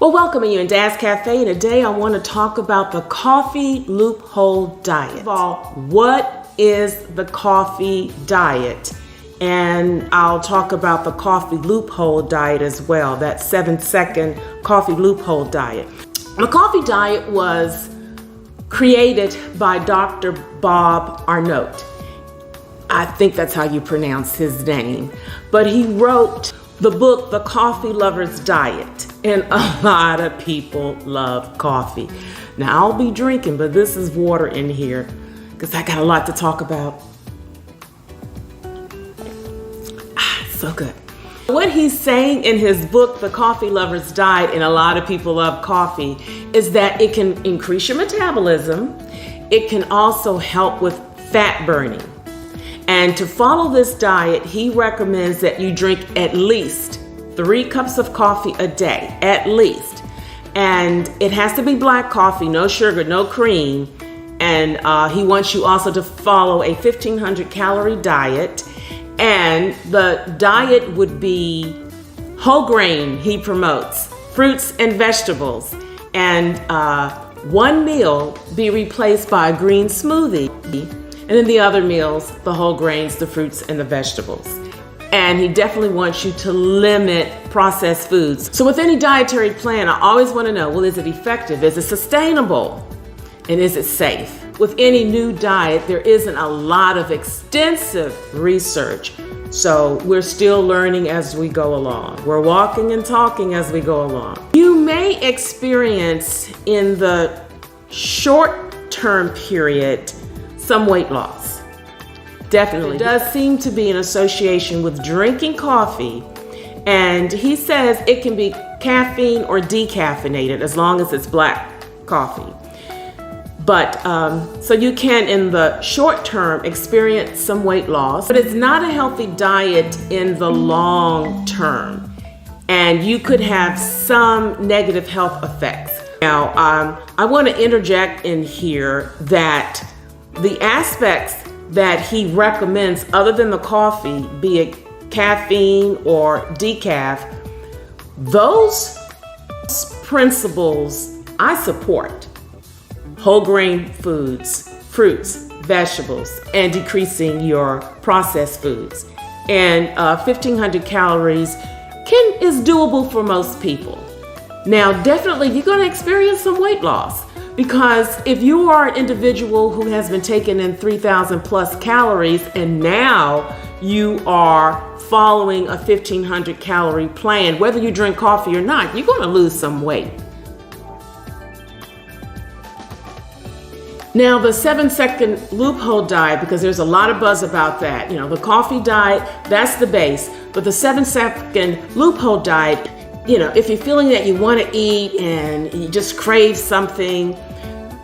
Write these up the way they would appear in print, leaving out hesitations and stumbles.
Well, welcoming you in Dad's Cafe. Today I want to talk about the coffee loophole diet. First of all, what is the coffee diet? And I'll talk about the coffee loophole diet as well, that 7-second coffee loophole diet. The coffee diet was created by Dr. Bob Arnott. I think that's how you pronounce his name. But he wrote the book, The Coffee Lover's Diet, and a lot of people love coffee. Now, I'll be drinking, but this is water in here because I got a lot to talk about. So good. What he's saying in his book, The Coffee Lover's Diet, and a lot of people love coffee, is that it can increase your metabolism. It can also help with fat burning. And to follow this diet, he recommends that you drink at least 3 cups of coffee a day, at least. And it has to be black coffee, no sugar, no cream. And he wants you also to follow a 1,500 calorie diet. And the diet would be whole grain, he promotes, fruits and vegetables. And one meal be replaced by a green smoothie. And then the other meals, the whole grains, the fruits, and the vegetables. And he definitely wants you to limit processed foods. So with any dietary plan, I always want to know, well, is it effective? Is it sustainable? And is it safe? With any new diet, there isn't a lot of extensive research. So we're still learning as we go along. We're walking and talking as we go along. You may experience in the short-term period some weight loss. Definitely. There does seem to be an association with drinking coffee, and he says it can be caffeine or decaffeinated as long as it's black coffee. But so you can, in the short term, experience some weight loss, but it's not a healthy diet in the long term, and you could have some negative health effects. Now, I want to interject in here that the aspects that he recommends, other than the coffee, be it caffeine or decaf, those principles I support. Whole grain foods, fruits, vegetables, and decreasing your processed foods. And 1,500 calories is doable for most people. Now, definitely you're going to experience some weight loss. Because if you are an individual who has been taking in 3,000 plus calories and now you are following a 1,500 calorie plan, whether you drink coffee or not, you're going to lose some weight. Now, the 7-second loophole diet, because there's a lot of buzz about that. You know, the coffee diet, that's the base. But the 7-second loophole diet, you know, if you're feeling that you want to eat and you just crave something,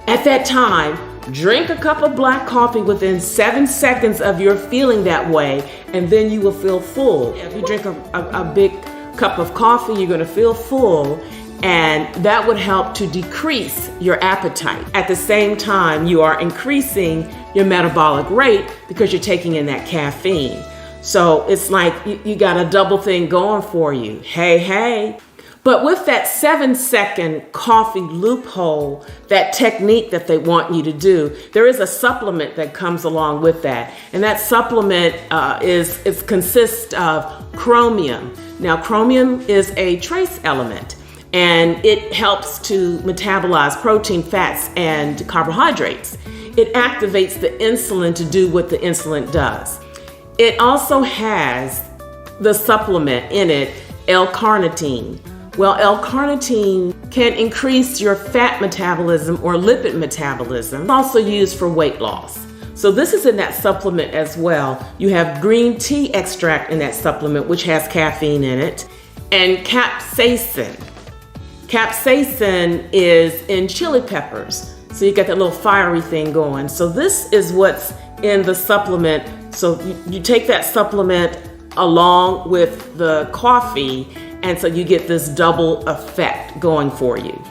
at that time, drink a cup of black coffee within 7 seconds of your feeling that way, and then you will feel full. If you drink a big cup of coffee, you're going to feel full, and that would help to decrease your appetite. At the same time, you are increasing your metabolic rate because you're taking in that caffeine. So it's like you got a double thing going for you. Hey. But with that 7-second coffee loophole, that technique that they want you to do, there is a supplement that comes along with that. And that supplement consists of chromium. Now, chromium is a trace element, and it helps to metabolize protein, fats, and carbohydrates. It activates the insulin to do what the insulin does. It also has the supplement in it, L-carnitine. Well, L-carnitine can increase your fat metabolism or lipid metabolism. It's also used for weight loss. So this is in that supplement as well. You have green tea extract in that supplement, which has caffeine in it, and capsaicin. Capsaicin is in chili peppers. So you get that little fiery thing going. So this is what's in the supplement. So you take that supplement along with the coffee, and so you get this double effect going for you.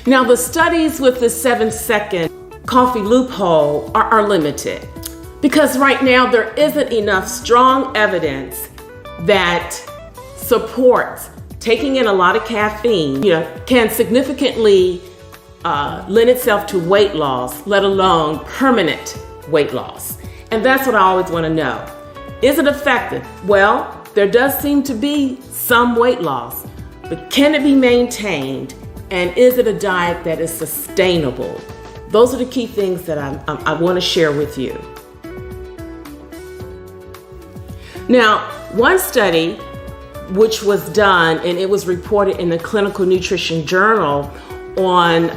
Now, the studies with the 7-second coffee loophole are limited because right now there isn't enough strong evidence that supports taking in a lot of caffeine, can significantly lend itself to weight loss, let alone permanent weight loss. And that's what I always want to know. Is it effective? Well, there does seem to be some weight loss, but can it be maintained? And is it a diet that is sustainable? Those are the key things that I want to share with you. Now, one study which was done, and it was reported in the Clinical Nutrition Journal on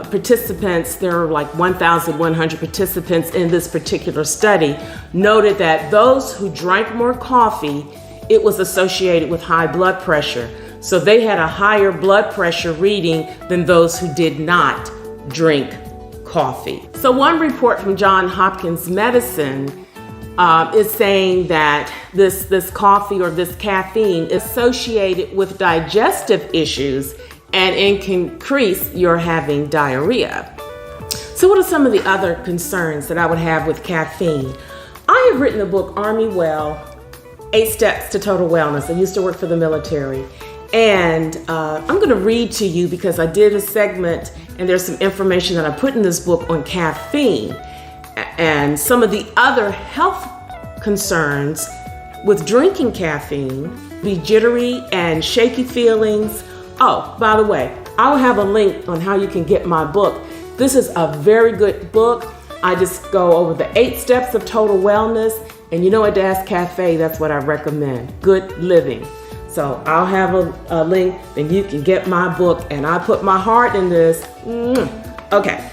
participants, there were like 1,100 participants in this particular study, noted that those who drank more coffee, it was associated with high blood pressure. So they had a higher blood pressure reading than those who did not drink coffee. So one report from Johns Hopkins Medicine is saying that this coffee or this caffeine is associated with digestive issues and it can increase your having diarrhea. So what are some of the other concerns that I would have with caffeine? I have written the book Army Well, 8 Steps to Total Wellness. I used to work for the military. And I'm going to read to you because I did a segment and there's some information that I put in this book on caffeine and some of the other health concerns with drinking caffeine, be jittery and shaky feelings. Oh, by the way, I'll have a link on how you can get my book. This is a very good book. I just go over the 8 steps of total wellness. And at Das Cafe, that's what I recommend, good living. So I'll have a link, and you can get my book, and I put my heart in this. Okay,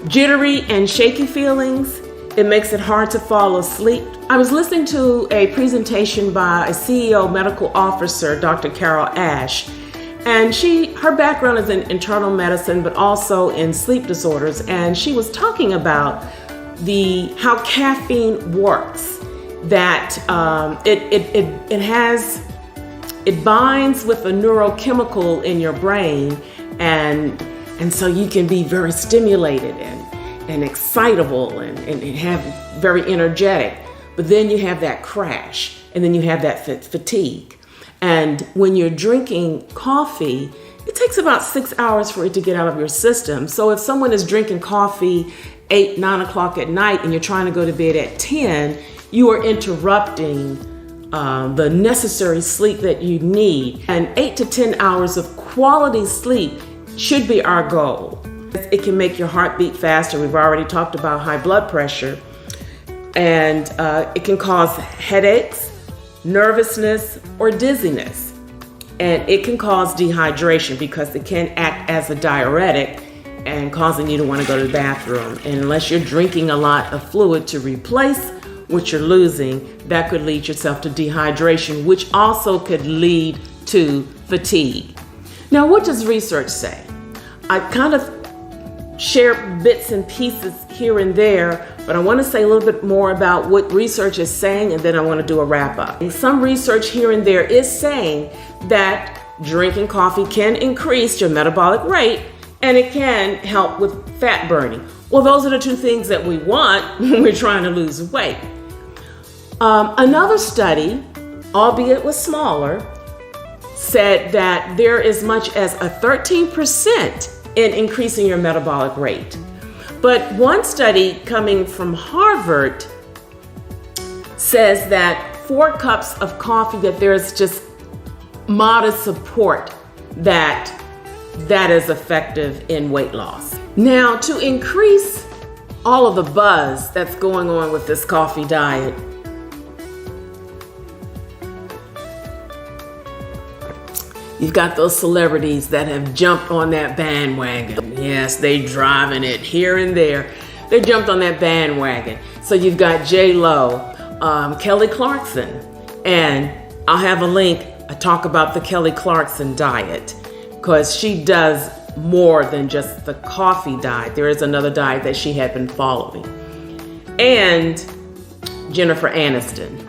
jittery and shaky feelings. It makes it hard to fall asleep. I was listening to a presentation by a CEO medical officer, Dr. Carol Ash, and her background is in internal medicine, but also in sleep disorders. And she was talking about how caffeine works, that it binds with a neurochemical in your brain, and so you can be very stimulated and excitable and have very energetic. But then you have that crash, and then you have that fatigue. And when you're drinking coffee, it takes about 6 hours for it to get out of your system. So if someone is drinking coffee 8, 9 o'clock at night and you're trying to go to bed at 10, you are interrupting the necessary sleep that you need. And 8 to 10 hours of quality sleep should be our goal. It can make your heart beat faster. We've already talked about high blood pressure. And it can cause headaches, nervousness, or dizziness. And it can cause dehydration because it can act as a diuretic and causing you to want to go to the bathroom. And unless you're drinking a lot of fluid to replace what you're losing, that could lead yourself to dehydration, which also could lead to fatigue. Now, what does research say? I kind of share bits and pieces here and there, but I want to say a little bit more about what research is saying, and then I want to do a wrap up. And some research here and there is saying that drinking coffee can increase your metabolic rate and it can help with fat burning. Well, those are the two things that we want when we're trying to lose weight. Another study, albeit was smaller, said that there is as much as a 13% in increasing your metabolic rate. But one study coming from Harvard says that 4 cups of coffee, that there's just modest support that is effective in weight loss. Now, to increase all of the buzz that's going on with this coffee diet, you've got those celebrities that have jumped on that bandwagon. Yes, they driving it here and there. They jumped on that bandwagon. So you've got J-Lo, Kelly Clarkson, and I'll have a link. I talk about the Kelly Clarkson diet because she does more than just the coffee diet. There is another diet that she had been following. And Jennifer Aniston,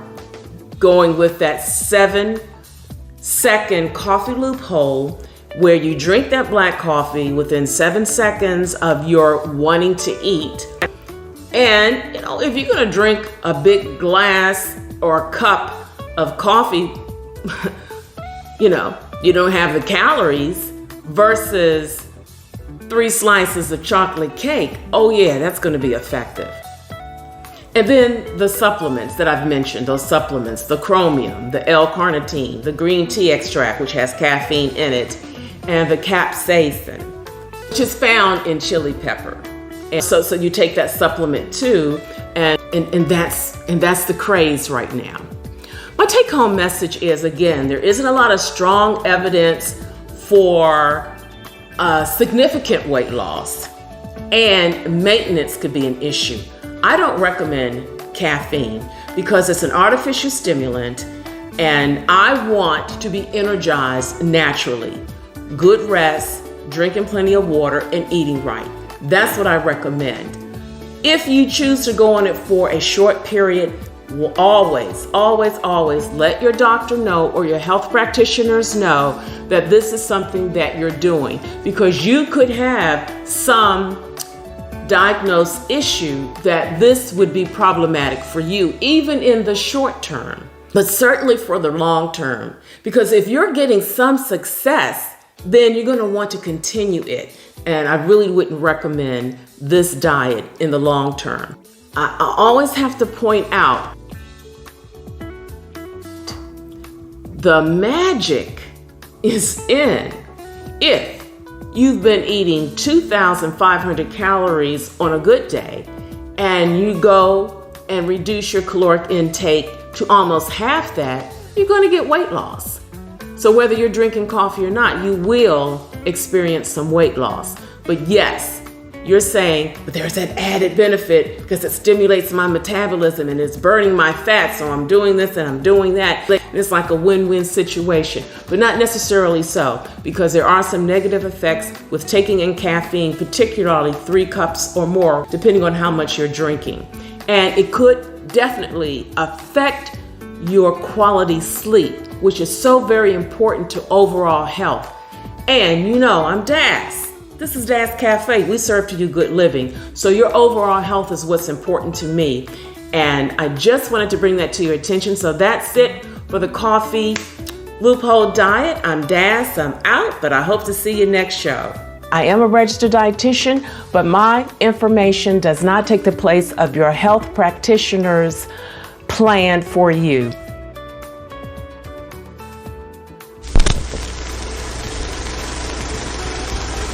going with that 7-second coffee loophole, where you drink that black coffee within 7 seconds of your wanting to eat. And if you're gonna drink a big glass or a cup of coffee, you don't have the calories versus 3 slices of chocolate cake. Oh yeah, that's going to be effective. And then the supplements that I've mentioned, those supplements, the chromium, the L-carnitine, the green tea extract, which has caffeine in it, and the capsaicin, which is found in chili pepper. And so you take that supplement too, and that's the craze right now. My take-home message is, again, there isn't a lot of strong evidence for significant weight loss, and maintenance could be an issue. I don't recommend caffeine because it's an artificial stimulant, and I want to be energized naturally. Good rest, drinking plenty of water, and eating right. That's what I recommend. If you choose to go on it for a short period, always let your doctor know or your health practitioners know that this is something that you're doing, because you could have some diagnosed issue that this would be problematic for you, even in the short term, but certainly for the long term. Because if you're getting some success, then you're going to want to continue it. And I really wouldn't recommend this diet in the long term. I always have to point out the magic is in if you've been eating 2,500 calories on a good day and you go and reduce your caloric intake to almost half that, you're going to get weight loss. So whether you're drinking coffee or not, you will experience some weight loss. But yes, you're saying, but there's that added benefit because it stimulates my metabolism and it's burning my fat, so I'm doing this and I'm doing that. It's like a win-win situation, but not necessarily so, because there are some negative effects with taking in caffeine, particularly 3 cups or more, depending on how much you're drinking. And it could definitely affect your quality sleep, which is so very important to overall health. And I'm Das. This is Das Cafe. We serve to you good living. So your overall health is what's important to me. And I just wanted to bring that to your attention. So that's it for the Coffee Loophole Diet. I'm Das. I'm out, but I hope to see you next show. I am a registered dietitian, but my information does not take the place of your health practitioner's plan for you.